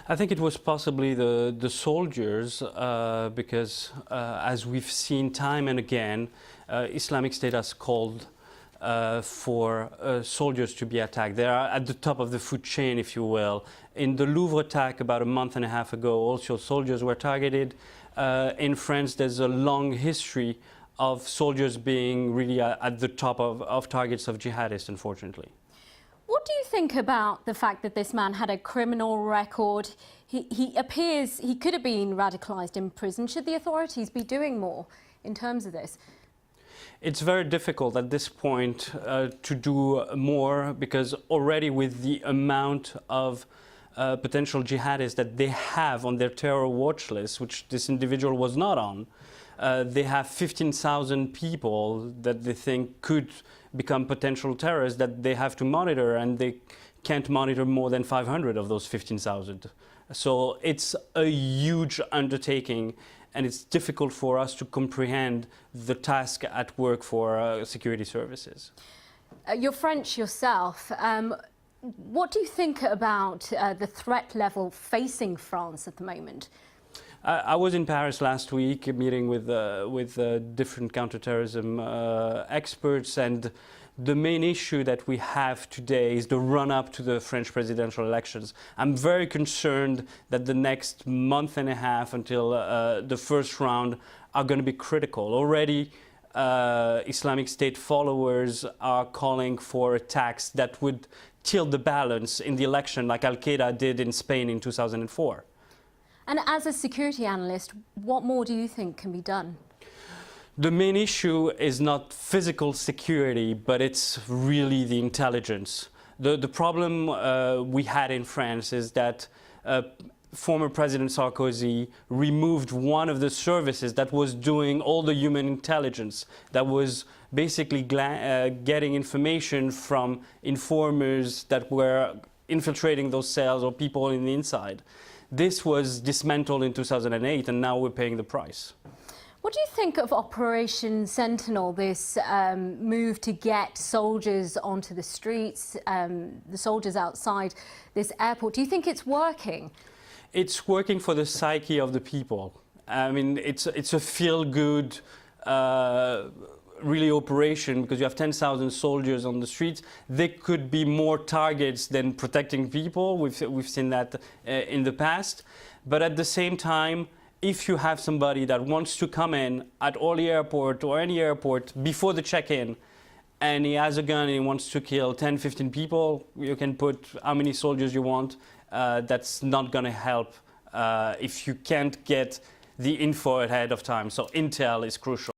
I think it was possibly the soldiers because as we've seen time and again, Islamic State has called for soldiers to be attacked. They are at the top of the food chain, if you will. In the Louvre attack about a month and a half ago, also soldiers were targeted. In France, there's a long history of soldiers being really at the top of targets of jihadists, unfortunately. What do you think about the fact that this man had a criminal record? He appears he could have been radicalised in prison. Should the authorities be doing more in terms of this? It's very difficult at this point to do more because already with the amount of potential jihadists that they have on their terror watch list, which this individual was not on, they have 15,000 people that they think could become potential terrorists that they have to monitor, and they can't monitor more than 500 of those 15,000. So it's a huge undertaking, and it's difficult for us to comprehend the task at work for security services. You're French yourself. What do you think about the threat level facing France at the moment? I was in Paris last week meeting with different counterterrorism experts, and the main issue that we have today is the run-up to the French presidential elections. I'm very concerned that the next month and a half until the first round are going to be critical. Already, Islamic State followers are calling for attacks that would tilt the balance in the election, like Al-Qaeda did in Spain in 2004. And as a security analyst, what more do you think can be done? The main issue is not physical security, but it's really the intelligence. The problem we had in France is that former President Sarkozy removed one of the services that was doing all the human intelligence, that was basically getting information from informers that were infiltrating those cells or people in the inside. This was dismantled in 2008, and now we're paying the price. What do you think of Operation Sentinel, this move to get soldiers onto the streets, the soldiers outside this airport? Do you think it's working? It's working for the psyche of the people. I mean, it's a feel-good really operation because you have 10,000 soldiers on the streets. They could be more targets than protecting people. We've seen that in the past. But at the same time, if you have somebody that wants to come in at Orly airport or any airport before the check-in, and he has a gun and he wants to kill 10, 15 people, you can put how many soldiers you want. That's not going to help if you can't get the info ahead of time. So intel is crucial.